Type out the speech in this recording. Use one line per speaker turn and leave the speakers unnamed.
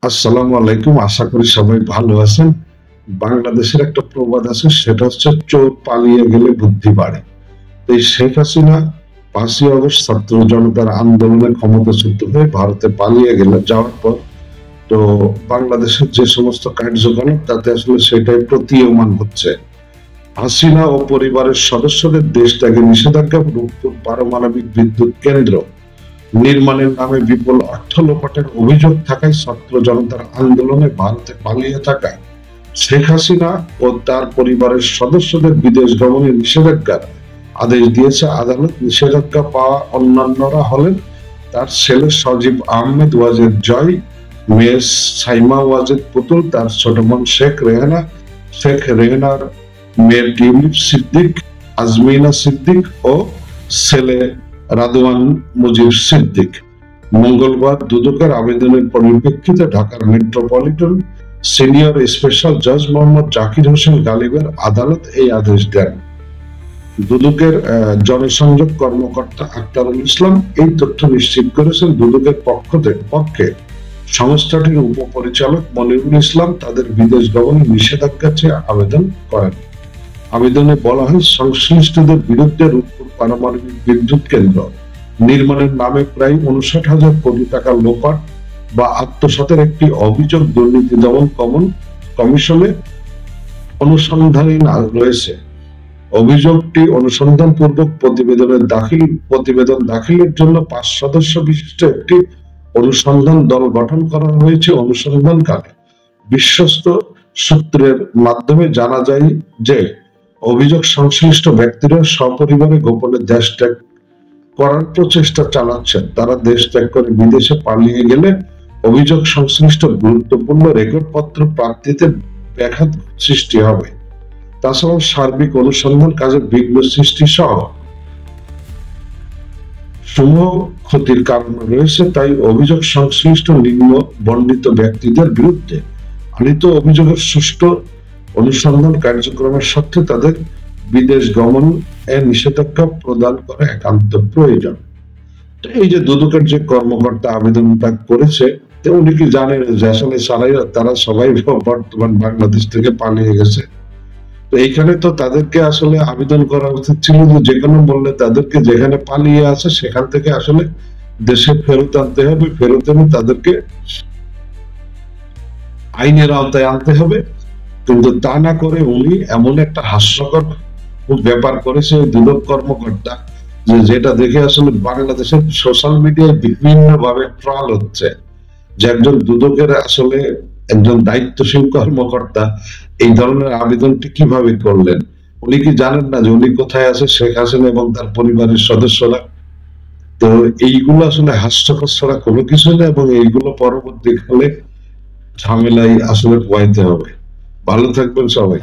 আসসালামু আলাইকুম। আশা করি সবাই ভালো আছেন। বাংলাদেশের একটা প্রবাদ আছে, সেটা হচ্ছে চোর পালিয়ে গেলে বুদ্ধি বাড়ে। তো এই শেখ হাসিনা ৫ই আগস্ট ছাত্র জনতার আন্দোলনে ক্ষমতাচ্যুত হয়ে ভারতে পালিয়ে যাওয়ার পর তো বাংলাদেশের যে সমস্ত কার্যকলাপ তাতে আসলে সেটাই প্রতীয়মান হচ্ছে। হাসিনা ও পরিবারের সদস্যদের দেশ ত্যাগে নিষেধাজ্ঞা, রূপপুর পারমাণবিক বিদ্যুৎ কেন্দ্র নির্মাণের নামে বিপুল অর্থ লোপাটের অভিযোগ থাকায় ছাত্র জনতার আন্দোলনে ভারতে পালিয়ে থাকা শেখ হাসিনা ও তার পরিবারের সদস্যদের বিদেশ গমনে নিষেধাজ্ঞার আদেশ দিয়েছে আদালত। নিষেধাজ্ঞা পাওয়া অন্যান্যরা হলেন তার ছেলে সজীব আহমেদ ওয়াজেদ জয়, মেয়ে সাইমা ওয়াজেদ পুতুল, তার ছোট বোন শেখ রেহানার মেয়ে টিউলিপ সিদ্দিক, আজমিনা সিদ্দিক ও ছেলে রাদওয়ান মুজিব সিদ্দিক। মঙ্গলবার দুদকের আবেদনের পরিপ্রেক্ষিতে ঢাকার মেট্রোপলিটন সিনিয়র স্পেশাল জাজ মোহাম্মদ জাকির হোসেন গালিবের আদালত এই আদেশ দেন। দুদকের জনসংযোগ কর্মকর্তা আক্তারুল ইসলাম এই তথ্য নিশ্চিত করেছেন। দুদকের পক্ষে সংস্থাটির উপপরিচালক মনিরুল ইসলাম তাদের বিদেশ গমনে নিষেধাজ্ঞা চেয়ে আবেদন করেন। আবেদনে বলা হয়, সংশ্লিষ্টদের বিরুদ্ধে রূপপুর পারমাণবিক বিদ্যুৎ কেন্দ্র নির্মাণের নামে প্রায় ৫৯,০০০ কোটি টাকা লোপাট বা আত্মসাতের একটি অভিযোগ দুর্নীতি দমন কমিশনে অনুসন্ধানাধীন রয়েছে। অভিযোগটি অনুসন্ধানপূর্বক প্রতিবেদন দাখিলের জন্য ৫ সদস্য বিশিষ্ট একটি অনুসন্ধান দল গঠন করা হয়েছে। অনুসন্ধানকালে বিশ্বস্ত সূত্রের মাধ্যমে জানা যায় যে অভিযোগ সংশ্লিষ্ট ব্যক্তিরা সপরিবারে গোপনে দেশ ত্যাগ করার প্রচেষ্টা চালাচ্ছেন। তারা দেশ ত্যাগ করে বিদেশে পালিয়ে গেলে অভিযোগ সংশ্লিষ্ট গুরুত্বপূর্ণ রেকর্ডপত্র প্রাপ্তিতে ব্যাঘাত সৃষ্টি হবে। তাছাড়াও সার্বিক অনুসন্ধান কাজে বিঘ্ন সৃষ্টি সহ সমূহ ক্ষতির কারণ রয়েছে। তাই অভিযোগ সংশ্লিষ্ট নিম্ন বর্ণিত ব্যক্তিদের বিরুদ্ধে আনিত অভিযোগের সুষ্ঠু অনুসন্ধান কার্যক্রমের স্বার্থে তাদের বিদেশ গমন নিষেধাজ্ঞা প্রদান করা একান্ত প্রয়োজন। এই যে দুদকের যে কর্মকর্তা আবেদনটা করেছে, উনি কি জানেন যে আসলে তারা সবাই বর্তমান বাংলাদেশ থেকে পালিয়ে গেছে? তো এইখানে তো তাদেরকে আসলে আবেদন করা উচিত ছিল যে কোনো মূল্যে তাদেরকে যেখানে পালিয়ে আছে সেখান থেকে আসলে দেশে ফেরত আনতে হবে, ফেরত এনে তাদেরকে আইনের আওতায় আনতে হবে। কিন্তু তা না করে উনি এমন একটা হাস্যকর ব্যাপার করেছে দুদক কর্মকর্তা, যেটা দেখে আসলে বাংলাদেশের সোশ্যাল মিডিয়ায় বিভিন্ন ভাবে ট্রল হচ্ছে যে একজন দুদকের আসলে একজন দায়িত্বশীল কর্মকর্তা এই ধরনের আবেদনটি কিভাবে করলেন। উনি কি জানেন না যে উনি কোথায় আছে শেখ হাসিনা এবং তার পরিবারের সদস্যরা? তো এইগুলো আসলে হাস্যকর ছাড়া কোনো কিছু না, এবং এইগুলো পরবর্তীকালে ঝামেলায় আসলে পোয়াইতে হবে। ভালো থাকবেন সবাই।